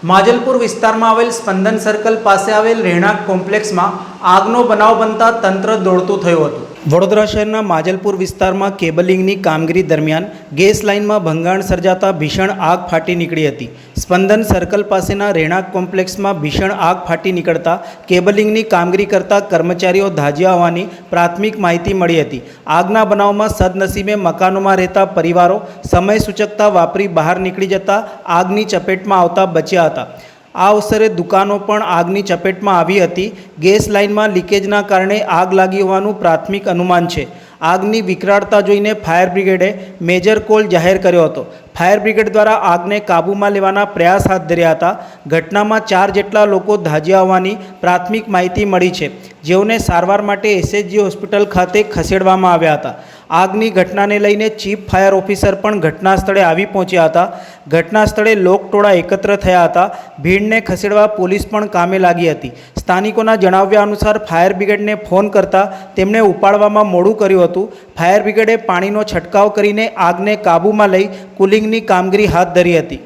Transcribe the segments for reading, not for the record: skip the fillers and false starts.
માજલપુર વિસ્તારમાં આવેલ સ્પંદન સર્કલ પાસે આવેલ રહેણાંક કોમ્પ્લેક્સમાં આગનો બનાવ બનતા તંત્ર દોડતું થયું હતું। વડોદરા શહેરના માજલપુર વિસ્તારમાં કેબલિંગની કામગીરી દરમિયાન ગેસ લાઇનમાં ભંગાણ સર્જાતા ભીષણ આગ ફાટી નીકળી હતી। સ્પંદન સર્કલ પાસેના રહેણાંક કોમ્પ્લેક્સમાં ભીષણ આગ ફાટી નીકળતા કેબલિંગની કામગીરી કરતા કર્મચારીઓ દાઝ્યા હોવાની પ્રાથમિક માહિતી મળી હતી। આગના બનાવમાં સદનસીબે મકાનોમાં રહેતા પરિવારો સમય સૂચકતા વાપરી બહાર નીકળી જતા આગની ચપેટમાં આવતા બચ્યા હતા। આ અવસરે દુકાનો પણ આગની ચપેટમાં આવી હતી। ગેસ લાઇનમાં લીકેજના કારણે આગ લાગી હોવાનું પ્રાથમિક અનુમાન છે। આગની વિકરાળતા જોઈને ફાયર બ્રિગેડે મેજર કોલ જાહેર કર્યો હતો। ફાયર બ્રિગેડ દ્વારા આગને કાબૂમાં લેવાના પ્રયાસ હાથ ધર્યા હતા। ઘટનામાં 4 જેટલા લોકો દાઝ્યા હોવાની પ્રાથમિક માહિતી મળી છે, જેઓને સારવાર માટે એસએચજી હોસ્પિટલ ખાતે ખસેડવામાં આવ્યા હતા। આગની ઘટનાને લઈને ચીફ ફાયર ઓફિસર પણ ઘટના સ્થળે આવી પહોંચ્યા હતા। ઘટના સ્થળે લોકટોળા એકત્ર થયા હતા। ભીડને ખસેડવા પોલીસ પણ કામે લાગી હતી। સ્થાનિકોના જણાવ્યા અનુસાર ફાયર બ્રિગેડને ફોન કરતા તેમણે ઉપાડવામાં મોડું કર્યું હતું। ફાયર બ્રિગેડે પાણીનો છંટકાવ કરીને આગને કાબૂમાં લઈ કુલિંગની કામગીરી હાથ ધરી હતી।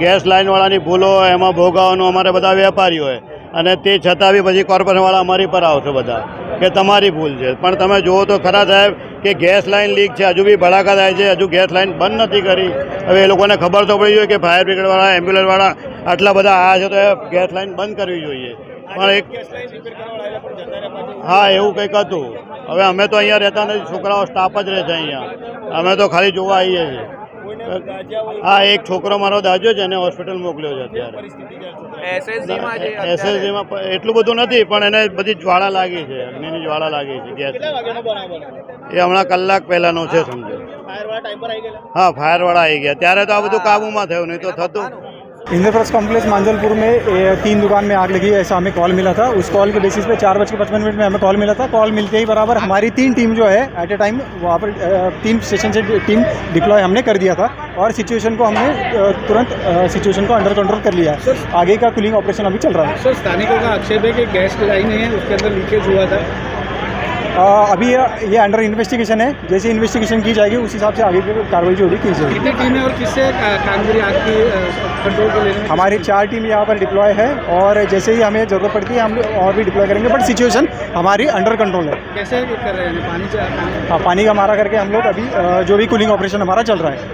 ગેસ લાઇનવાળાની ભૂલો એમાં ભોગવવાનું અમારે બધા વેપારીઓ હોય, અને તે છતાં બી પછી કોર્પોરેશનવાળા અમારી પર આવશે બધા કે તમારી ભૂલ છે। પણ તમે જુઓ તો ખરા સાહેબ કે ગેસ લાઇન લીક છે, હજુ બી ભડાકા થાય છે, હજુ ગેસ લાઇન બંધ નથી કરી। હવે એ લોકોને ખબર તો પડી જોઈએ કે ફાયર બ્રિગેડવાળા એમ્બ્યુલન્સવાળા આટલા બધા આવ્યા છે તો એ ગેસ લાઇન બંધ કરવી જોઈએ। પણ એક હા એવું કંઈક હતું। હવે અમે તો અહીંયા રહેતા નથી, છોકરાઓ સ્ટાફ જ રહે છે અહીંયા, અમે તો ખાલી જોવા આવીએ છીએ। હા, એક છોકરો મારો દાજ્યો છે, એને હોસ્પિટલ મોકલ્યો છે અત્યારે। એસએસજીમાં એટલું બધું નથી, પણ એને બધી જ્વાળા લાગી છે, અગ્નિની જ્વાળા લાગી છે ગેસ। એ હમણાં કલાક પહેલાંનો છે સમજો। હા, ફાયરવાળા આવી ગયા ત્યારે તો આ બધું કાબૂમાં થયું, નહીં તો થતું। इंद्रप्रस्थ कॉम्प्लेक्स मांजलपुर में 3 दुकान में आग लगी है, ऐसा हमें कॉल मिला था। उस कॉल के बेसिस पे 4:55 में हमें कॉल मिला था। कॉल मिलते ही बराबर हमारी 3 टीम जो है एट ए टाइम वहाँ पर 3 स्टेशन से टीम डिप्लॉय हमने कर दिया था और सिचुएशन को हमने तुरंत सिचुएशन को अंडर कंट्रोल कर लिया है। आगे का कूलिंग ऑपरेशन अभी चल रहा है। सर, स्थानिकों का आक्षेप है कि गैस लाइन है उसके अंदर लीकेज हुआ था। अभी ये अंडर इन्वेस्टिगेशन है। जैसे इन्वेस्टिगेशन की जाएगी उस हिसाब से आगे की कार्रवाई जो होगी की जाएगी। कितनी टीमें और किससे कामगिरी आपकी कंट्रोल को लेने में? हमारी 4 टीम यहाँ पर डिप्लॉय है और जैसे ही हमें ज़रूरत पड़ती है हम और भी डिप्लॉय करेंगे, बट सिचुएशन हमारी अंडर कंट्रोल है। कैसे कर रहे हैं? पानी हाँ, पानी का मारा करके हम लोग अभी जो भी कूलिंग ऑपरेशन हमारा चल रहा है।